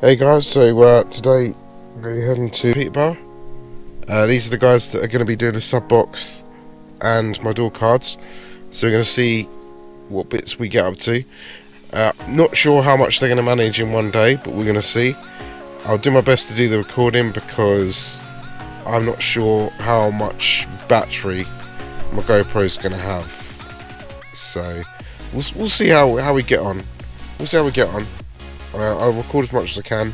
Hey guys, so today we're heading to Peterborough. These are the guys that are going to be doing the sub box and my door cards. So we're going to see what bits we get up to. Not sure how much they're going to manage in one day, but we're going to see. I'll do my best to do the recording because I'm not sure how much battery my GoPro is going to have. So we'll see how we get on. We'll see how we get on. I'll record as much as I can.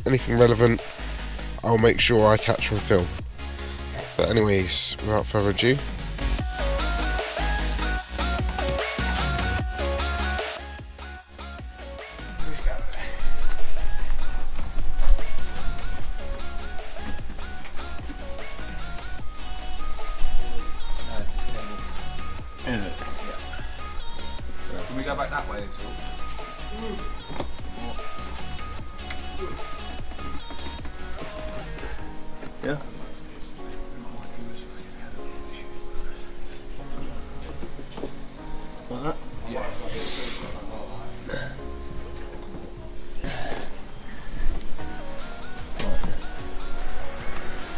Anything relevant, I'll make sure I catch from film. But anyways, without further ado, Can we go back that way at all? Yeah. Like that? Yeah.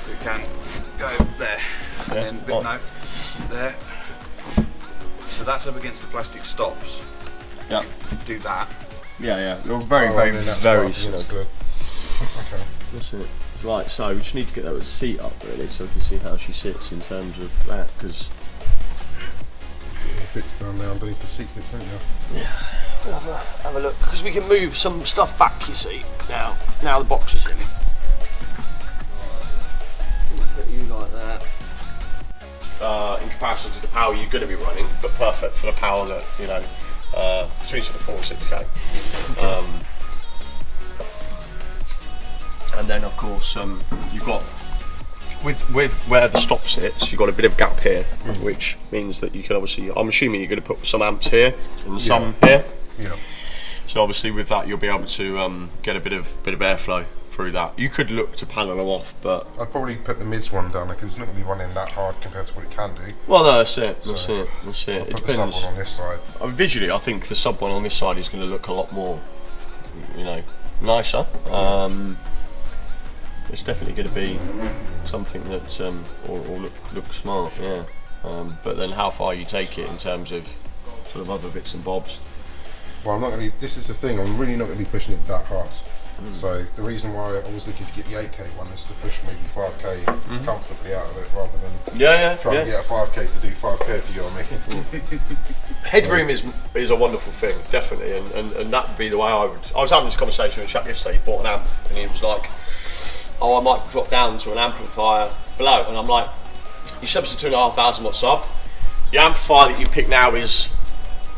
So we can go there, and then bit note there. So that's up against the plastic stops. Yeah. Do that. Yeah. You're very slow. Okay. That's it. Right, so we just need to get that seat up really, so we can see how she sits in terms of that, because Bits down there underneath the seat bits, don't you? yeah, we'll have a look, because we can move some stuff back, you see, now the box is in. Put you like that. In comparison to the power you're going to be running, but perfect for the power that, you know, between sort of 4 and 6k. And then of course you've got, with where the stop sits, you've got a bit of a gap here, which means that you can obviously, I'm assuming you're going to put some amps here and some here. Yeah. So obviously with that you'll be able to get a bit of airflow through that. You could look to panel them off, but I'd probably put the mids one down because it's not going to be running that hard compared to what it can do. well, no, that's it. That's So, it. That's it. I'll It put the sub depends. one on this side. Visually, I think the sub one on this side is going to look a lot more, you know, nicer. It's definitely going to be something that will look smart, yeah. But then how far you take it in terms of sort of other bits and bobs. Well, I'm not going to be, this is the thing, I'm really not going to be pushing it that hard. So the reason why I was looking to get the 8k one is to push maybe 5k comfortably out of it rather than trying to get a 5k to do 5k, if you know what I mean. Headroom is a wonderful thing, definitely, and that would be the way I would. I was having this conversation with Chuck yesterday. He bought an amp, and he was like, "Oh, I might drop down to an amplifier below," and I'm like, "You substitute 2,500 watt sub. The amplifier that you pick now is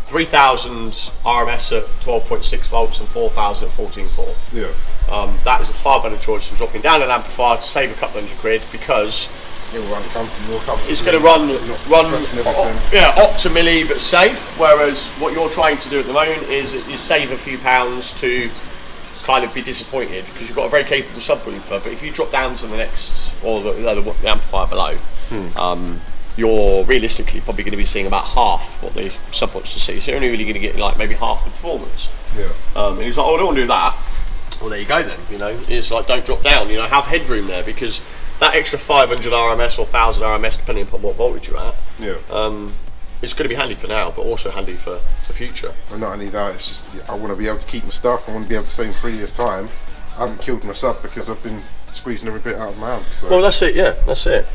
3,000 RMS at 12.6 volts and 4,000 at 14.4. Yeah. That is a far better choice than dropping down an amplifier to save a couple £100 because It will run more comfortably. it's going to run optimally but safe. Whereas what you're trying to do at the moment is save a few pounds to kind of be disappointed because you've got a very capable subwoofer. But if you drop down to the next or the amplifier below, you're realistically probably going to be seeing about half what the sub wants to see. So you're only really going to get like maybe half the performance. Yeah. And he's like, "Oh, I don't want to do that." Well, there you go then. You know, it's like don't drop down. You know, have headroom there because that extra 500 RMS or 1,000 RMS, depending upon what voltage you're at, it's going to be handy for now, but also handy for future. And not only that, it's just I want to be able to keep my stuff. I want to be able to say in 3 years' time, I haven't killed my sub because I've been squeezing every bit out of my amp. So. Well, that's it. Yeah, that's it.